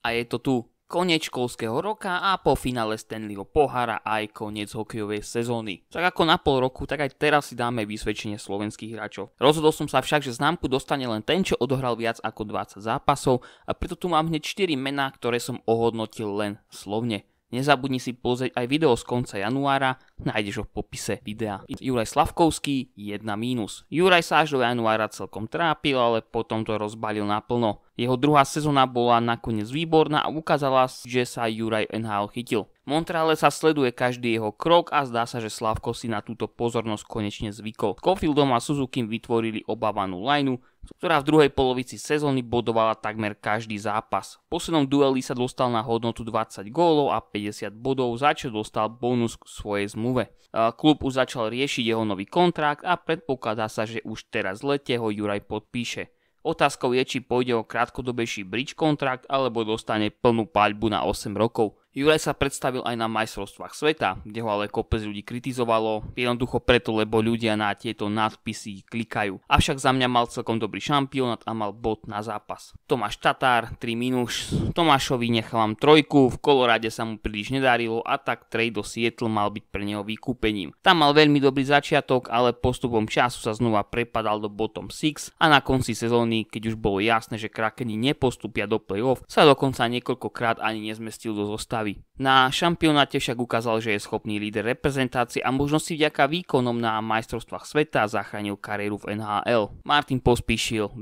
A je to tu. Koniec školského roka a po finále Stanleyho pohára aj koniec hokejovej sezóny. Tak ako na pol roku, tak aj teraz si dáme vysvedčenie slovenských hráčov. Rozhodol som sa však, že známku dostane len ten, čo odohral viac ako 20 zápasov a preto tu mám hneď 4 mená, ktoré som ohodnotil len slovne. Nezabudni si pozrieť aj video z konca januára, nájdeš ho v popise videa. Juraj Slavkovský, 1 mínus. Juraj sa až do januára celkom trápil, ale potom to rozbalil naplno. Jeho druhá sezóna bola nakoniec výborná a ukázala, že sa Juraj NHL chytil. V Montreale sa sleduje každý jeho krok a zdá sa, že Slavko si na túto pozornosť konečne zvykol. Caulfieldom a Suzukim vytvorili obávanú lineu, ktorá v druhej polovici sezóny bodovala takmer každý zápas. V poslednom dueli sa dostal na hodnotu 20 gólov a 50 bodov, za čo dostal bonus k svojej zmluve. Klub už začal riešiť jeho nový kontrakt a predpokladá sa, že už teraz v lete ho Juraj podpíše. Otázkou je, či pôjde o krátkodobejší bridge kontrakt alebo dostane plnú paľbu na 8 rokov. Juraj sa predstavil aj na majstrovstvách sveta, kde ho ale kopec ľudí kritizovalo, jednoducho preto, lebo ľudia na tieto nadpisy klikajú. Avšak za mňa mal celkom dobrý šampionát a mal bod na zápas. Tomáš Tatár, 3 minus. Tomášovi nechávam 3, v Kolorade sa mu príliš nedarilo a tak trade do Seattle mal byť pre neho vykúpením. Tam mal veľmi dobrý začiatok, ale postupom času sa znova prepadal do bottom 6 a na konci sezóny, keď už bolo jasné, že Krakeni nepostupia do play-off, sa dokonca niekoľkokrát ani nezmestil do zostavy. Na šampionáte však ukázal, že je schopný líder reprezentácie a možno si vďaka výkonom na majstrovstvách sveta zachránil kariéru v NHL. Martin Pospíšil 2+.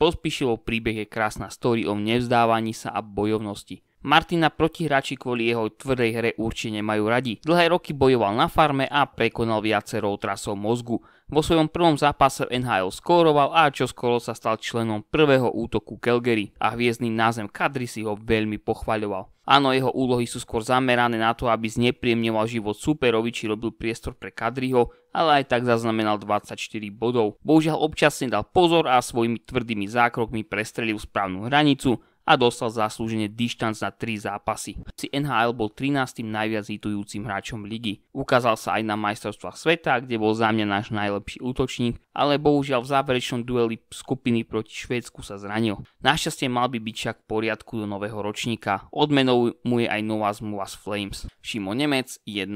Pospíšilov príbeh je krásna story o nevzdávaní sa a bojovnosti. Martina protihráči kvôli jeho tvrdej hre určite nemajú radi. Dlhé roky bojoval na farme a prekonal viacero otrasov mozgu. Vo svojom prvom zápase v NHL skóroval a čoskoro sa stal členom prvého útoku Calgary a hviezdny názem Kadri si ho veľmi pochvaľoval. Áno, jeho úlohy sú skôr zamerané na to, aby znepríjemňoval život súperovi či robil priestor pre Kadriho, ale aj tak zaznamenal 24 bodov. Bohužiaľ občas si dal pozor a svojimi tvrdými zákrokmi prestrelil správnu hranicu a dostal zaslúžene dištanc na 3 zápasy. NHL bol 13. najviac hitujúcim hráčom ligy. Ukázal sa aj na majstrovstvách sveta, kde bol za mňa náš najlepší útočník, ale bohužiaľ v záverečnom dueli skupiny proti Švédsku sa zranil. Našťastie mal by byť však v poriadku do nového ročníka. Odmenou mu je aj nová zmluva s Flames. Šimon Nemec 1-.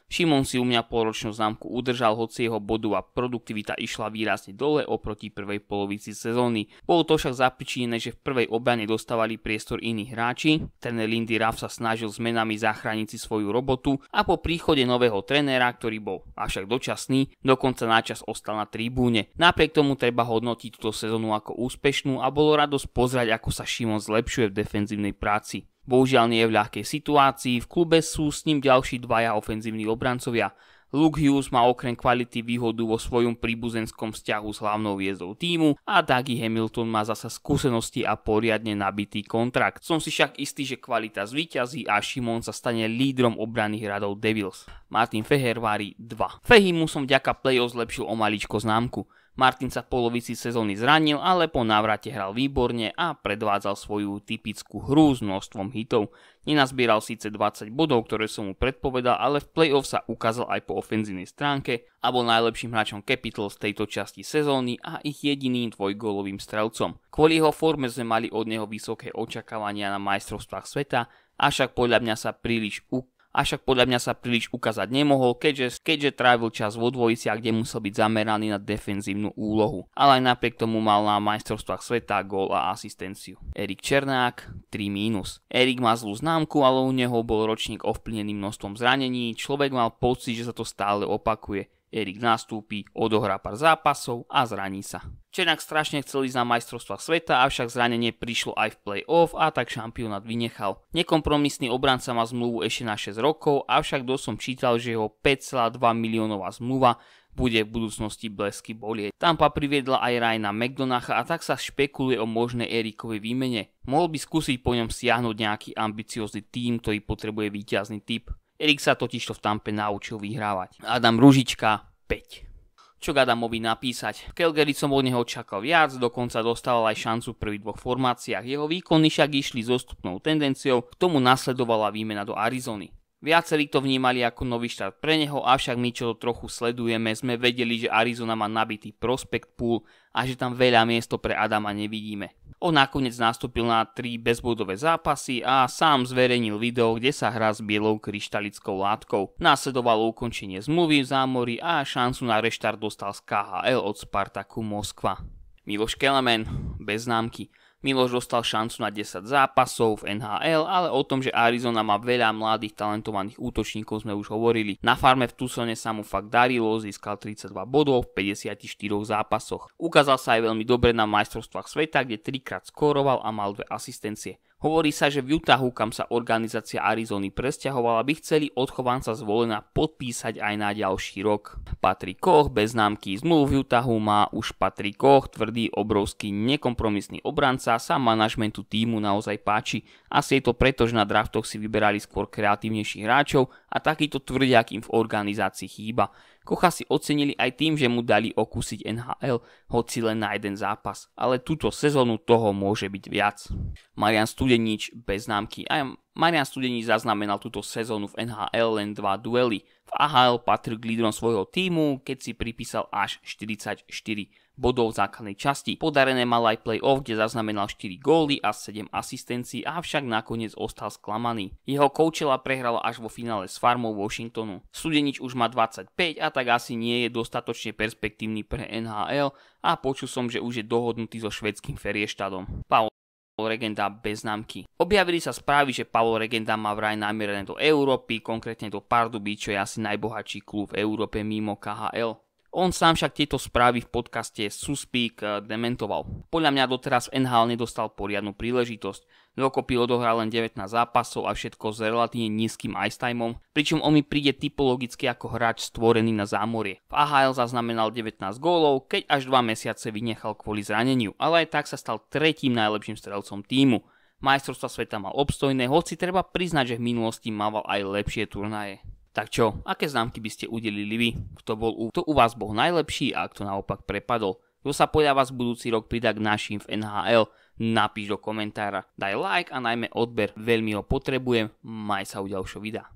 Šimon si u mňa polročnú známku udržal, hoci jeho bodová produktivita išla výrazne dole oproti prvej polovici sezóny. Bolo to však zapričinené, že v prvej obrane dostávali priestor iní hráči. Tréner Lindy Ruff sa snažil zmenami zachrániť si svoju robotu a po príchode nového trénera, ktorý bol avšak dočasný, dokonca načas ostal na tribúne. Napriek tomu treba hodnotiť túto sezónu ako úspešnú a bolo radosť pozrieť, ako sa Šimon zlepšuje v defenzívnej práci. Bohužiaľ nie je v ľahkej situácii, v klube sú s ním ďalší dvaja ofenzívni obrancovia. Luke Hughes má okrem kvality výhodu vo svojom príbuzenskom vzťahu s hlavnou hviezdou tímu a Dougie Hamilton má zasa skúsenosti a poriadne nabitý kontrakt. Som si však istý, že kvalita zvíťazí a Šimon sa stane lídrom obranných radov Devils. Martin Fehervári 2. Fehimu som vďaka play-off zlepšil o maličko známku. Martin sa v polovici sezóny zranil, ale po návrate hral výborne a predvádzal svoju typickú hru s množstvom hitov. Nenazbieral síce 20 bodov, ktoré som mu predpovedal, ale v play-off sa ukázal aj po ofenzívnej stránke a bol najlepším hráčom Capitals z tejto časti sezóny a ich jediným dvojgólovým strelcom. Kvôli jeho forme sme mali od neho vysoké očakávania na majstrovstvách sveta, avšak podľa mňa sa príliš ukázať nemohol, keďže trávil čas vo dvojiciach, kde musel byť zameraný na defenzívnu úlohu. Ale aj napriek tomu mal na majstrovstvách sveta gól a asistenciu. Erik Černák 3-. Erik má zlú známku, ale u neho bol ročník ovplyvnený množstvom zranení, človek mal pocit, že sa to stále opakuje. Erik nastúpi, odohrá pár zápasov a zraní sa. Černák strašne chcel ísť na majstrovstvách sveta, avšak zranenie prišlo aj v play-off a tak šampionát vynechal. Nekompromisný obranca má zmluvu ešte na 6 rokov, avšak som čítal, že jeho 5,2 miliónová zmluva bude v budúcnosti blesky bolieť. Tampa priviedla aj Ryana McDonacha a tak sa špekuluje o možnej Erikovej výmene. Mohol by skúsiť po ňom siahnuť nejaký ambiciózny tím, ktorý potrebuje víťazný typ. Erik sa totižto v Tampe naučil vyhrávať. Adam Ružička 5. Čo k Adamovi napísať? V Calgary som od neho čakal viac, dokonca dostával aj šancu v prvých 2 formáciách. Jeho výkony však išli zostupnou tendenciou, k tomu nasledovala výmena do Arizony. Viacerí to vnímali ako nový štart pre neho, avšak my, čo to trochu sledujeme, sme vedeli, že Arizona má nabitý prospect pool a že tam veľa miesto pre Adama nevidíme. On nakoniec nastúpil na 3 bezbodové zápasy a sám zverejnil video, kde sa hrá s bielou kryštalickou látkou. Následovalo ukončenie zmluvy v zámori a šancu na reštart dostal z KHL od Spartaku Moskva. Miloš Kelemen, bez známky. Miloš dostal šancu na 10 zápasov v NHL, ale o tom, že Arizona má veľa mladých talentovaných útočníkov, sme už hovorili. Na farme v Tucsone sa mu fakt darilo, získal 32 bodov v 54 zápasoch. Ukázal sa aj veľmi dobre na majstrovstvách sveta, kde 3-krát skóroval a mal 2 asistencie. Hovorí sa, že v Utahu, kam sa organizácia Arizony presťahovala, by chceli odchovanca zvolená podpísať aj na ďalší rok. Patrick Koch, bez známky, zmluvu v Utahu má už Patrick Koch, tvrdý, obrovský, nekompromisný obranca, sa manažmentu týmu naozaj páči. Asi je to preto, že na draftoch si vyberali skôr kreatívnejších hráčov a takýto tvrdiak im v organizácii chýba. Kocha si ocenili aj tým, že mu dali okúsiť NHL, hoci len na jeden zápas, ale túto sezónu toho môže byť viac. Marian Studenič, bez známky. Aj Marian Studenič zaznamenal túto sezónu v NHL len 2 duely. V AHL patril k lídrom svojho týmu, keď si pripísal až 44 bodov v základnej časti. Podarené mal aj play-off, kde zaznamenal 4 góly a 7 asistencií, avšak nakoniec ostal sklamaný. Jeho Coachella prehrala až vo finále s farmou Washingtonu. Studenič už má 25 a tak asi nie je dostatočne perspektívny pre NHL a počul som, že už je dohodnutý so švédskym Färjestadom. Pavol Regenda, bez známky. Objavili sa správy, že Pavol Regenda má vraj namierené do Európy, konkrétne do Pardubic, čo je asi najbohatší klub v Európe mimo KHL. On sám však tieto správy v podcaste Suspeak dementoval. Podľa mňa doteraz v NHL nedostal poriadnu príležitosť. Dokopy odohral len 19 zápasov a všetko s relatívne nízkym ice timeom, pričom on mi príde typologicky ako hráč stvorený na zámorie. V AHL zaznamenal 19 gólov, keď až 2 mesiace vynechal kvôli zraneniu, ale aj tak sa stal 3. najlepším strelcom týmu. Majstrovstvá sveta mal obstojné, hoci treba priznať, že v minulosti mával aj lepšie turnaje. Tak čo, aké známky by ste udelili vy? Kto u vás bol najlepší a kto naopak prepadol? Kto sa podľa vás budúci rok pridá k našim v NHL? Napíš do komentára, daj like a najmä odber, veľmi ho potrebujem, maj sa u ďalšieho videa.